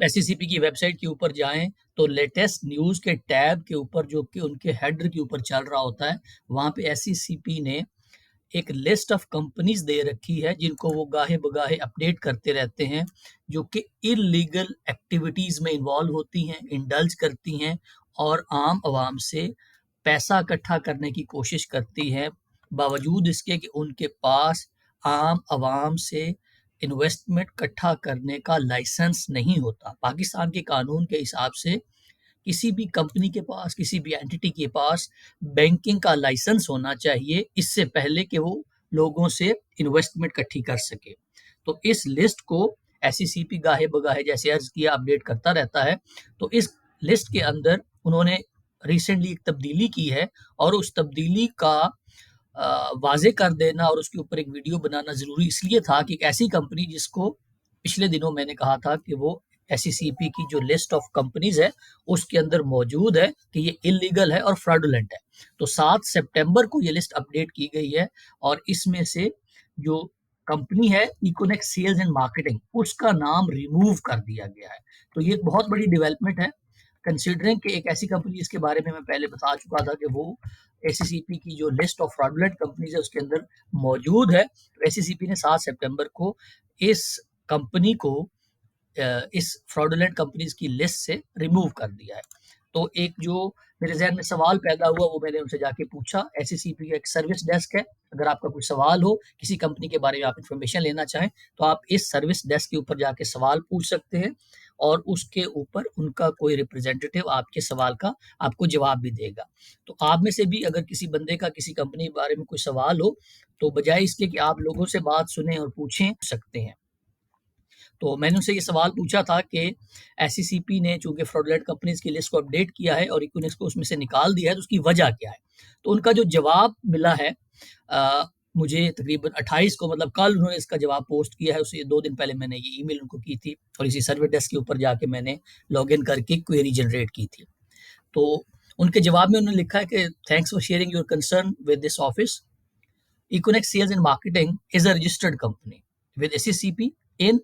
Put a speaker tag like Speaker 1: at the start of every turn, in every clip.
Speaker 1: SCCP की website के ऊपर जाएं तो लेटेस्ट न्यूज के टैब के ऊपर जो कि उनके हेडर के ऊपर चल रहा होता है, वहां पे एससीसीपी ने एक लिस्ट ऑफ कंपनीज दे रखी है जिनको वो गाहे बगाहे अपडेट करते रहते हैं, जो कि इलीगल एक्टिविटीज में इन्वॉल्व होती हैं, इंडल्ज करती हैं और आम आवाम से पैसा इकट्ठा करने की कोशिश करती हैं, बावजूद इसके कि उनके पास आम आवाम से इन्वेस्टमेंट इकट्ठा करने का लाइसेंस नहीं होता। पाकिस्तान के कानून के हिसाब से किसी भी कंपनी के पास, किसी भी एंटिटी के पास बैंकिंग का लाइसेंस होना चाहिए इससे पहले कि वो लोगों से इन्वेस्टमेंट इकट्ठी कर सके। तो इस लिस्ट को एससीसीपी गाहे बगाहे जैसे अर्ज किया अपडेट करता रहता है। तो इस लिस्ट के अंदर उन्होंने रिसेंटली एक तब्दीली की है और उस तब्दीली का वाजे कर देना और उसके ऊपर एक वीडियो बनाना ज़रूरी इसलिए था कि एक ऐसी कंपनी जिसको पिछले दिनों मैंने कहा था कि वो एससीसीपी की जो लिस्ट ऑफ कंपनीज है उसके अंदर मौजूद है कि ये इलीगल है और फ्रॉडुलेंट है। तो 7 सितंबर को ये लिस्ट अपडेट की गई है और इसमें से जो कंपनी है इकोनेक्स सेल्स एंड मार्केटिंग, उसका नाम रिमूव कर दिया गया है। तो ये एक बहुत बड़ी डेवलपमेंट है, कंसिडरिंग कि एक ऐसी कंपनी जिसके बारे में मैं पहले बता चुका था कि वो एससीसीपी की जो लिस्ट ऑफ फ्रॉडुलेंट कंपनीज है उसके अंदर मौजूद है। तो एससीसीपी ने 7 सितंबर को इस कंपनी को इस फ्रॉडुलेंट कंपनीज की लिस्ट से रिमूव कर दिया है। तो एक जो मेरे जहन में सवाल पैदा हुआ वो मैंने उनसे जाके पूछा। एससीसीपी का एक सर्विस डेस्क है, अगर आपका कोई सवाल हो किसी कंपनी के बारे में, आप इंफॉर्मेशन लेना चाहें तो आप इस सर्विस डेस्क के ऊपर जाके सवाल पूछ सकते हैं और उसके ऊपर उनका कोई रिप्रेजेंटेटिव आपके सवाल का आपको जवाब भी देगा। तो आप में से भी अगर किसी बंदे का किसी कंपनी के बारे में कोई सवाल हो तो बजाय इसके कि आप लोगों से बात सुने और पूछें सकते हैं। तो मैंने उनसे ये सवाल पूछा था कि एससीसीपी ने चूंकि फ्रॉडलेंट कंपनीज की लिस्ट को अपडेट किया है और इक्विनेक्स को उसमें से निकाल दिया है तो उसकी वजह क्या है। तो उनका जो जवाब मिला है मुझे तकरीबन 28 को, मतलब कल उन्होंने इसका जवाब पोस्ट किया है, उससे 2 दिन पहले मैंने ये ईमेल उनको की थी और इसी सर्वे डेस्क के ऊपर जाके मैंने लॉग इन करके क्वेरी जनरेट की थी। तो उनके जवाब में उन्होंने लिखा है कि thanks for sharing your concern with this office. Econex sales and marketing is a registered company with SCCP in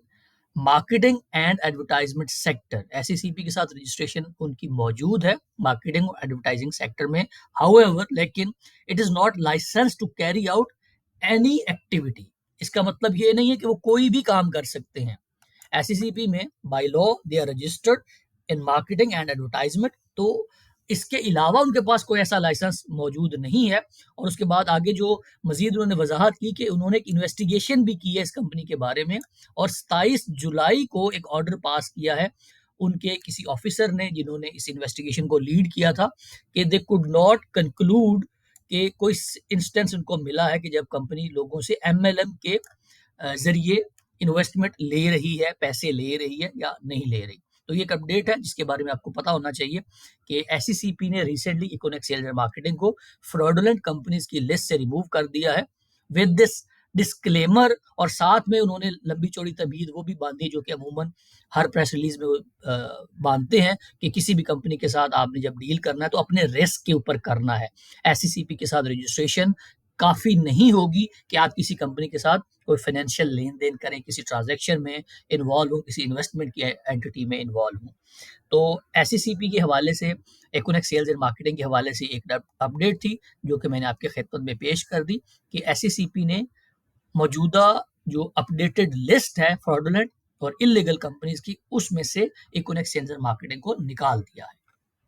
Speaker 1: marketing and advertisement sector. SCCP के साथ रजिस्ट्रेशन उनकी मौजूद है मार्केटिंग और एडवर्टाइजिंग सेक्टर में। हाउएवर, लेकिन it is not license to carry out any activity. इसका मतलब ये नहीं है कि वो कोई भी काम कर सकते हैं। एससीसीपी में by law they are registered in marketing and advertisement. तो इसके अलावा उनके पास कोई ऐसा लाइसेंस मौजूद नहीं है। और उसके बाद आगे जो मजीद उन्होंने वजाहत की कि उन्होंने एक इन्वेस्टिगेशन भी की है इस कंपनी के बारे में और 27 जुलाई को एक ऑर्डर पास किया है उनके किसी ऑफिसर ने जिन्होंने इस इन्वेस्टिगेशन को लीड किया था कि दे कुड नॉट कंक्लूड कि कोई इंस्टेंस उनको मिला है कि जब कंपनी लोगों से एमएलएम के जरिए इन्वेस्टमेंट ले रही है, पैसे ले रही है या नहीं ले रही। तो ये एक अपडेट है जिसके बारे में आपको पता होना चाहिए कि एससीसीपी ने रिसेंटली इकोनेक्स सेल्स एंड मार्केटिंग को फ्रॉडुलेंट कंपनीज की लिस्ट से रिमूव कर दिया है विद दिस डिस्क्लेमर। और साथ में उन्होंने लंबी चौड़ी तबीयत वो भी बांधी जो कि अमूमन हर प्रेस रिलीज में वो बांधते हैं कि किसी भी कंपनी के साथ आपने जब डील करना है तो अपने रिस्क के ऊपर करना है। एससीसीपी के साथ रजिस्ट्रेशन काफ़ी नहीं होगी कि आप किसी कंपनी के साथ कोई फाइनेंशियल लेन देन करें, किसी ट्रांजैक्शन में इन्वॉल्व हो, किसी इन्वेस्टमेंट की एंटिटी में इन्वॉल्व हो। तो एससीसीपी के हवाले से, इकोनेक्स सेल्स एंड मार्केटिंग के हवाले से एक अपडेट थी जो कि मैंने आपके खिदमत में पेश कर दी कि एससीसीपी ने मौजूदा जो अपडेटेड लिस्ट है फ्रॉडुलेंट और इलीगल कंपनीज की, उसमें से इकोनेक्स सेल्स एंड मार्केटिंग को निकाल दिया है।